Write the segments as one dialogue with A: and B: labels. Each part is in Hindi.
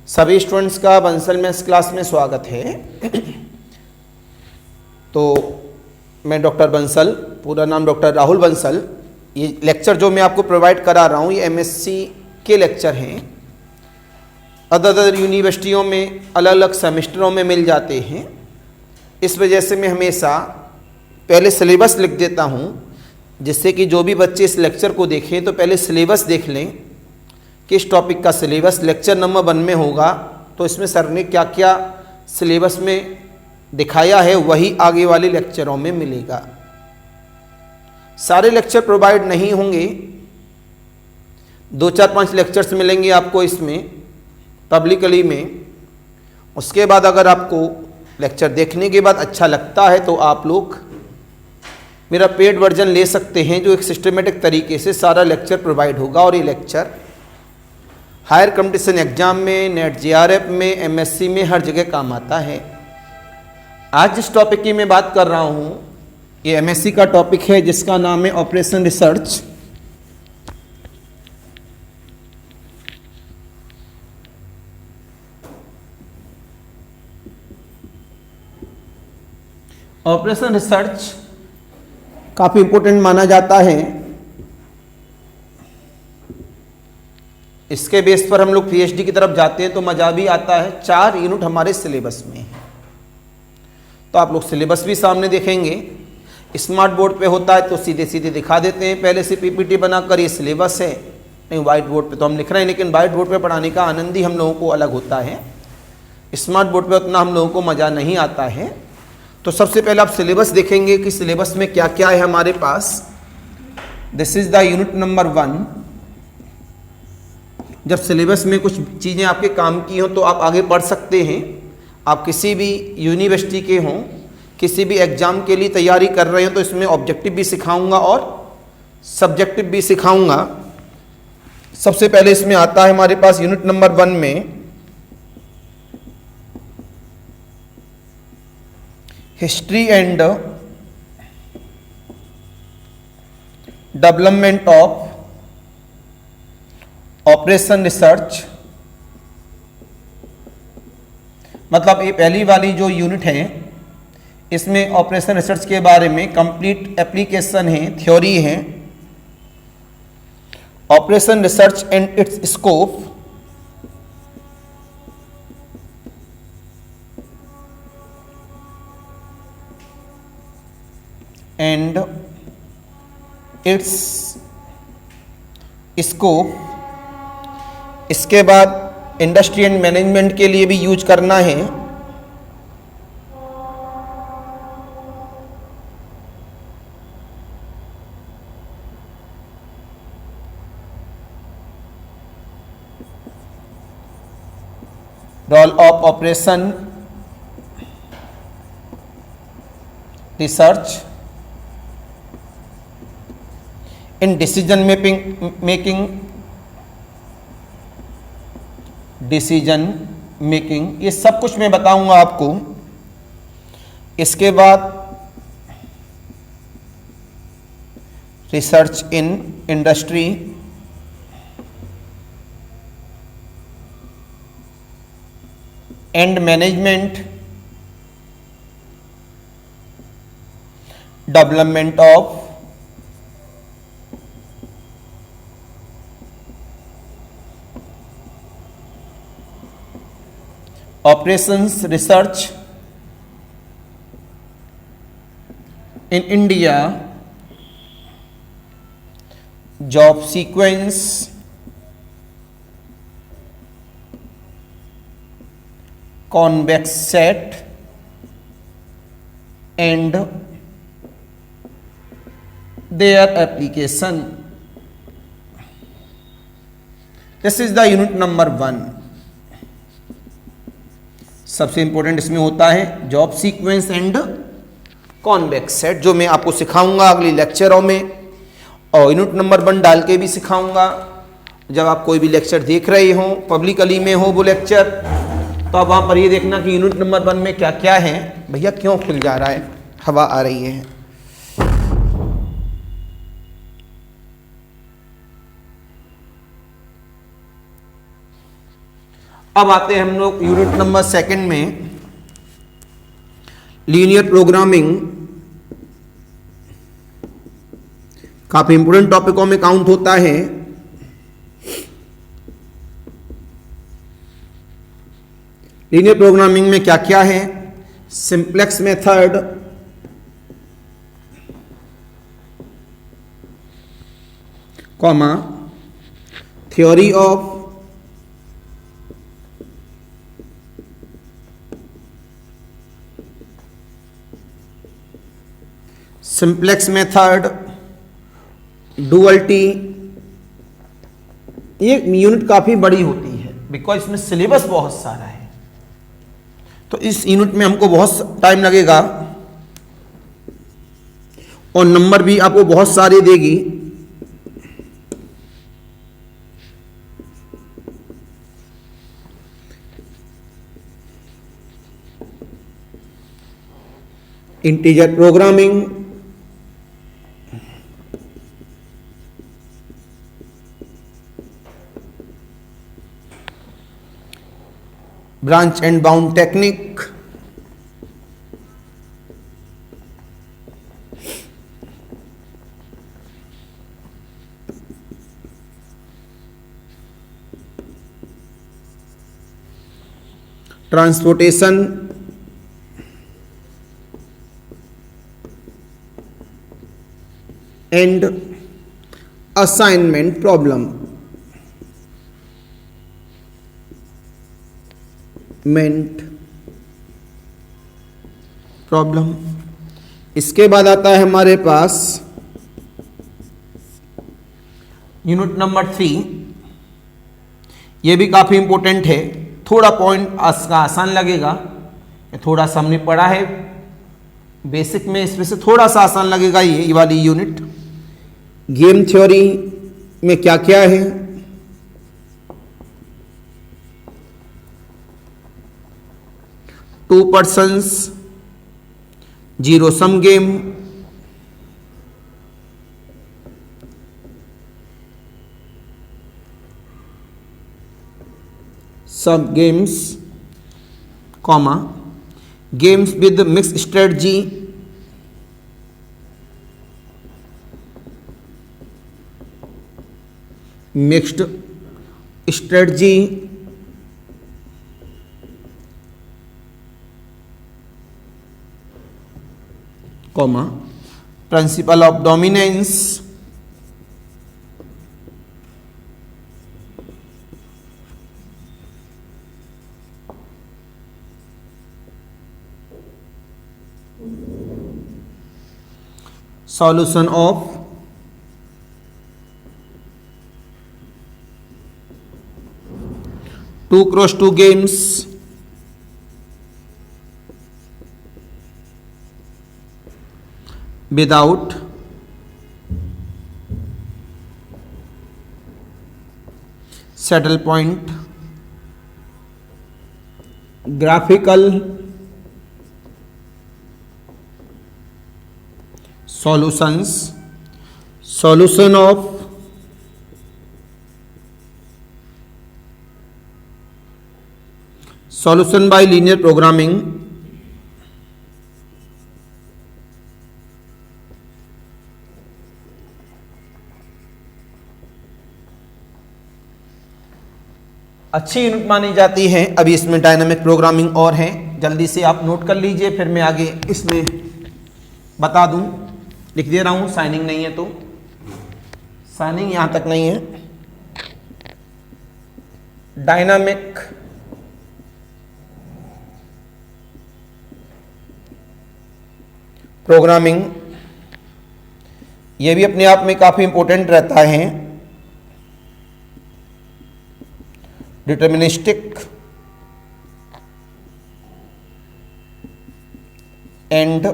A: सभी स्टूडेंट्स का बंसल मैथ्स क्लास में स्वागत है। तो मैं डॉक्टर बंसल, पूरा नाम डॉक्टर राहुल बंसल। ये लेक्चर जो मैं आपको प्रोवाइड करा रहा हूँ ये एमएससी के लेक्चर हैं। अदर यूनिवर्सिटियों में अलग अलग सेमेस्टरों में मिल जाते हैं। इस वजह से मैं हमेशा पहले सिलेबस लिख देता हूँ, जिससे कि जो भी बच्चे इस लेक्चर को देखें तो पहले सिलेबस देख लें किस टॉपिक का सिलेबस लेक्चर नंबर 1 में होगा। तो इसमें सर ने क्या क्या सिलेबस में दिखाया है वही आगे वाले लेक्चरों में मिलेगा। सारे लेक्चर प्रोवाइड नहीं होंगे, 2, 4, 5 लेक्चर्स मिलेंगे आपको इसमें पब्लिकली में। उसके बाद अगर आपको लेक्चर देखने के बाद अच्छा लगता है तो आप लोग मेरा पेड वर्जन ले सकते हैं, जो एक सिस्टमेटिक तरीके से सारा लेक्चर प्रोवाइड होगा। और ये लेक्चर हायर कंपटीशन एग्जाम में, नेट जेआरएफ में, एमएससी में हर जगह काम आता है। आज जिस टॉपिक की मैं बात कर रहा हूँ ये एमएससी का टॉपिक है, जिसका नाम है ऑपरेशन रिसर्च। ऑपरेशन रिसर्च काफ़ी इंपॉर्टेंट माना जाता है। इसके बेस पर हम लोग पीएचडी की तरफ जाते हैं तो मज़ा भी आता है। 4 यूनिट हमारे सिलेबस में है, तो आप लोग सिलेबस भी सामने देखेंगे। स्मार्ट बोर्ड पे होता है तो सीधे सीधे दिखा देते हैं पहले से पीपीटी बनाकर, ये सिलेबस है। नहीं, वाइट बोर्ड पे तो हम लिख रहे हैं, लेकिन वाइट बोर्ड पे पढ़ाने का आनंद ही हम लोगों को अलग होता है। स्मार्ट बोर्ड पे उतना हम लोगों को मज़ा नहीं आता है। तो सबसे पहले आप सिलेबस देखेंगे कि सिलेबस में क्या क्या है हमारे पास। This is the unit number 1। जब सिलेबस में कुछ चीज़ें आपके काम की हों तो आप आगे पढ़ सकते हैं। आप किसी भी यूनिवर्सिटी के हों, किसी भी एग्ज़ाम के लिए तैयारी कर रहे हो तो इसमें ऑब्जेक्टिव भी सिखाऊंगा और सब्जेक्टिव भी सिखाऊंगा। सबसे पहले इसमें आता है हमारे पास यूनिट नंबर 1 में history and development of operation research. मतलब ये पहली वाली जो यूनिट है इसमें ऑपरेशन रिसर्च के बारे में कंप्लीट एप्लीकेशन है, थ्योरी है। Operation research and it's scope, and it's scope. इसके बाद इंडस्ट्री एंड मैनेजमेंट के लिए भी यूज करना है। Role of operation research in decision making, ये सब कुछ मैं बताऊंगा आपको। इसके बाद research in industry and management, development of operations research in India, job sequence, convex set and their application. This is the unit number 1। सबसे इंपॉर्टेंट इसमें होता है job sequence and convex set, जो मैं आपको सिखाऊंगा अगले लेक्चरों में। और यूनिट नंबर 1 डाल के भी सिखाऊंगा। जब आप कोई भी लेक्चर देख रहे हो, पब्लिकली में हो वो लेक्चर, तो आप वहाँ पर ये देखना कि यूनिट नंबर 1 में क्या क्या है। भैया क्यों खुल जा रहा है, हवा आ रही है। अब आते हैं हम लोग यूनिट नंबर 2 में, लीनियर प्रोग्रामिंग। काफी इंपोर्टेंट टॉपिकों में काउंट होता है। लीनियर प्रोग्रामिंग में क्या क्या है? Simplex method, comma, theory of simplex method, duality. ये यूनिट काफी बड़ी होती है बिकॉज इसमें सिलेबस बहुत सारा है, तो इस यूनिट में हमको बहुत टाइम लगेगा और नंबर भी आपको बहुत सारे देगी। Integer programming, branch and bound technique, transportation, and assignment problem, problem. इसके बाद आता है हमारे पास यूनिट नंबर 3। ये भी काफी इंपॉर्टेंट है, थोड़ा पॉइंट आसान लगेगा, थोड़ा सा हमने पढ़ा है बेसिक में, इसमें से थोड़ा सा आसान लगेगा ये वाली यूनिट। गेम थ्योरी में क्या क्या है? Two persons zero sum game, सब games, comma, games with mix strategy, mixed strategy, comma, principle of dominance, solution of two cross two games, without saddle point, graphical solutions, solution of solution by linear programming, अच्छी यूनिट मानी जाती है। अभी इसमें डायनामिक प्रोग्रामिंग और है, जल्दी से आप नोट कर लीजिए, फिर मैं आगे इसमें बता दूं। लिख दे रहा हूं, साइनिंग नहीं है तो साइनिंग यहां तक नहीं है। डायनामिक प्रोग्रामिंग, यह भी अपने आप में काफी इंपॉर्टेंट रहता है। Deterministic and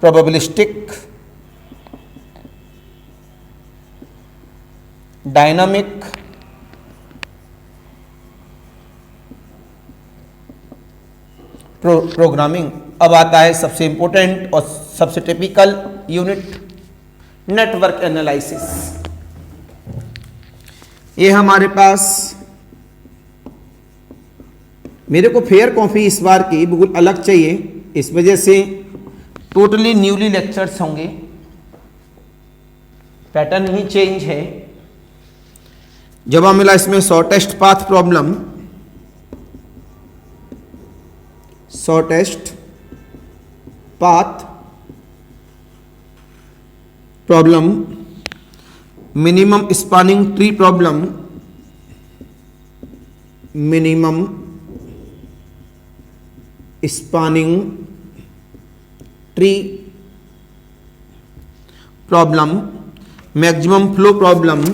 A: probabilistic, dynamic programming. अब आता है सबसे इंपॉर्टेंट और सबसे टिपिकल यूनिट, नेटवर्क एनालिसिस। ये हमारे पास मेरे को फेयर कॉपी इस बार की बिल्कुल अलग चाहिए, इस वजह से टोटली न्यूली लेक्चर्स होंगे, पैटर्न ही चेंज है। जवाब मिला इसमें shortest path problem, shortest path problem, minimum spanning tree problem, minimum spanning tree problem, maximum flow problem,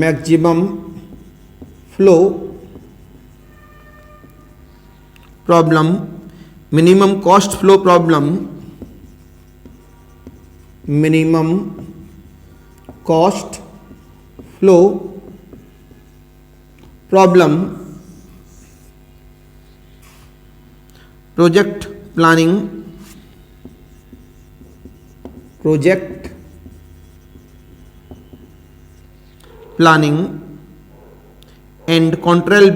A: maximum flow problem, minimum cost flow problem, minimum cost flow problem, project planning, project planning and control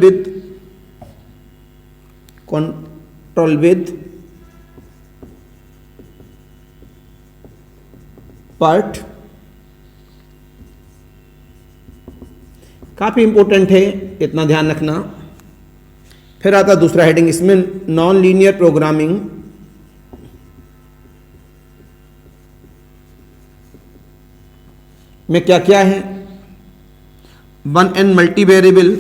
A: with part, काफी इंपॉर्टेंट है, इतना ध्यान रखना। फिर आता दूसरा हेडिंग इसमें, नॉन लीनियर प्रोग्रामिंग, में क्या क्या है, 1 and multi variable,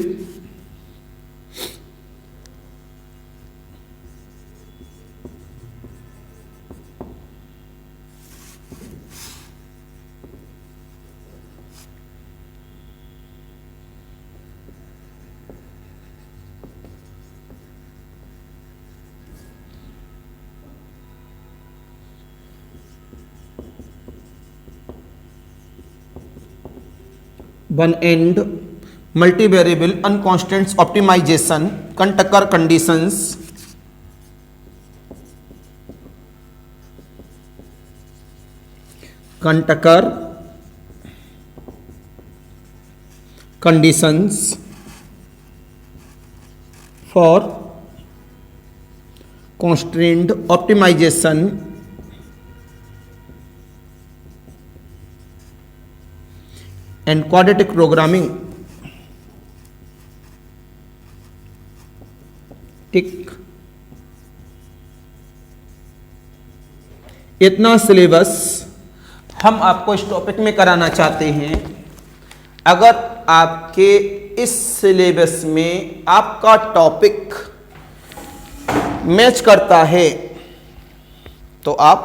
A: one and multi variable unconstrained optimisation, Kuhn Tucker conditions, Kuhn Tucker conditions for constraint optimization and quadratic programming। टिक, इतना सिलेबस हम आपको इस टॉपिक में कराना चाहते हैं। अगर आपके इस सिलेबस में आपका टॉपिक मैच करता है तो आप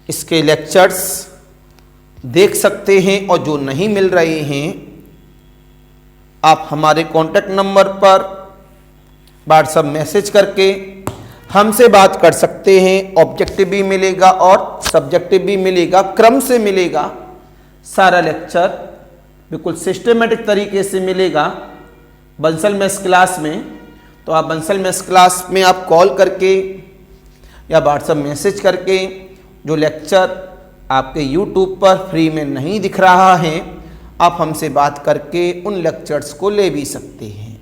A: इसके लेक्चर्स देख सकते हैं, और जो नहीं मिल रहे हैं आप हमारे कॉन्टैक्ट नंबर पर व्हाट्सएप मैसेज करके हमसे बात कर सकते हैं। ऑब्जेक्टिव भी मिलेगा और सब्जेक्टिव भी मिलेगा, क्रम से मिलेगा। सारा लेक्चर बिल्कुल सिस्टमेटिक तरीके से मिलेगा बंसल मैथ्स क्लास में। तो आप बंसल मैथ्स क्लास में आप कॉल करके या व्हाट्सएप मैसेज करके जो लेक्चर आपके यूट्यूब पर फ्री में नहीं दिख रहा है, आप हमसे बात करके उन लेक्चर्स को ले भी सकते हैं।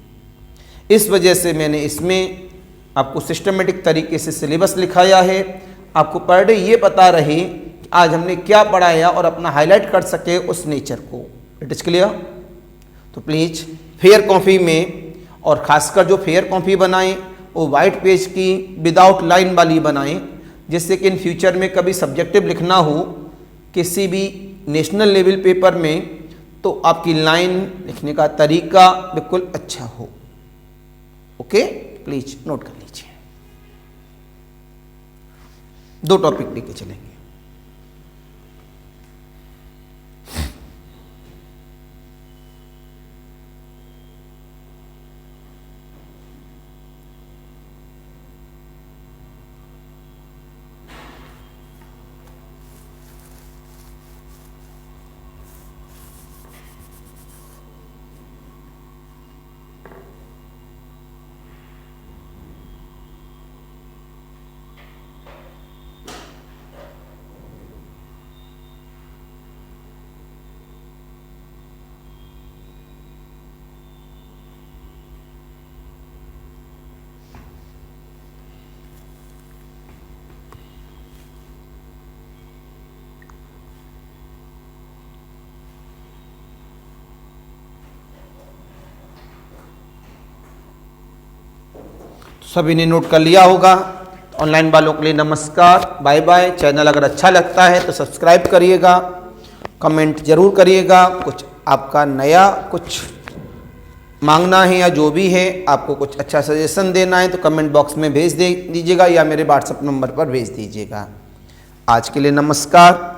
A: इस वजह से मैंने इसमें आपको सिस्टमेटिक तरीके से सिलेबस लिखाया है, आपको पर डे ये पता रहे कि आज हमने क्या पढ़ाया और अपना हाईलाइट कर सके उस नेचर को। It is clear? तो प्लीज़ फेयर कॉपी में, और खासकर जो फेयर कॉपी बनाएं वो वाइट पेज की विदाउट लाइन वाली बनाएं, जिससे कि इन फ्यूचर में कभी सब्जेक्टिव लिखना हो किसी भी नेशनल लेवल पेपर में तो आपकी लाइन लिखने का तरीका बिल्कुल अच्छा हो। ओके, प्लीज नोट कर लीजिए। 2 टॉपिक लेके चलेंगे। सभी ने नोट कर लिया होगा। ऑनलाइन वालों के लिए नमस्कार, बाय बाय। चैनल अगर अच्छा लगता है तो सब्सक्राइब करिएगा, कमेंट जरूर करिएगा। कुछ आपका नया कुछ मांगना है या जो भी है, आपको कुछ अच्छा सजेशन देना है तो कमेंट बॉक्स में भेज दीजिएगा या मेरे व्हाट्सएप नंबर पर भेज दीजिएगा। आज के लिए नमस्कार।